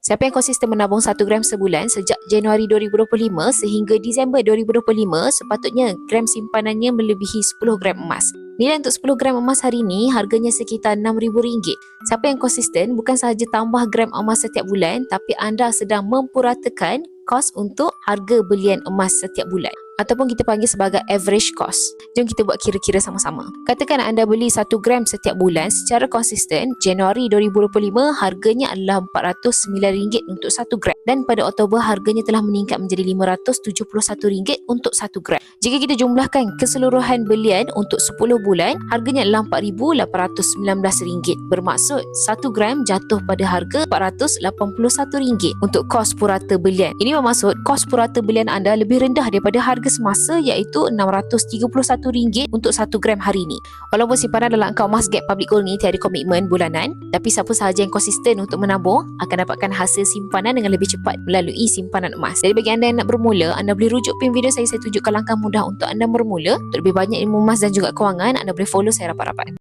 Siapa yang konsisten menabung 1 gram sebulan sejak Januari 2025 sehingga Disember 2025, sepatutnya gram simpanannya melebihi 10 gram emas. Nilai untuk 10 gram emas hari ini harganya sekitar RM6,000. Siapa yang konsisten bukan sahaja tambah gram emas setiap bulan, tapi anda sedang mempuratakan kos untuk harga belian emas setiap bulan, ataupun kita panggil sebagai average cost. Jom kita buat kira-kira sama-sama. Katakan anda beli 1 gram setiap bulan secara konsisten. Januari 2025 harganya adalah RM409 untuk 1 gram, dan pada Oktober harganya telah meningkat menjadi RM571 untuk 1 gram. Jika kita jumlahkan keseluruhan belian untuk 10 bulan, harganya adalah RM4,819. Bermaksud 1 gram jatuh pada harga RM481 untuk kos purata belian. Ini bermaksud kos purata belian anda lebih rendah daripada harga semasa, iaitu RM631 untuk 1 gram hari ini. Walaupun simpanan dalam akaun emas Gap Public Gold ni tiada komitmen bulanan, tapi siapa sahaja yang konsisten untuk menabung akan dapatkan hasil simpanan dengan lebih cepat melalui simpanan emas. Jadi bagi anda yang nak bermula, anda boleh rujuk pin video saya tunjukkan langkah mudah untuk anda bermula. Untuk lebih banyak ilmu emas dan juga kewangan, anda boleh follow saya rapat-rapat.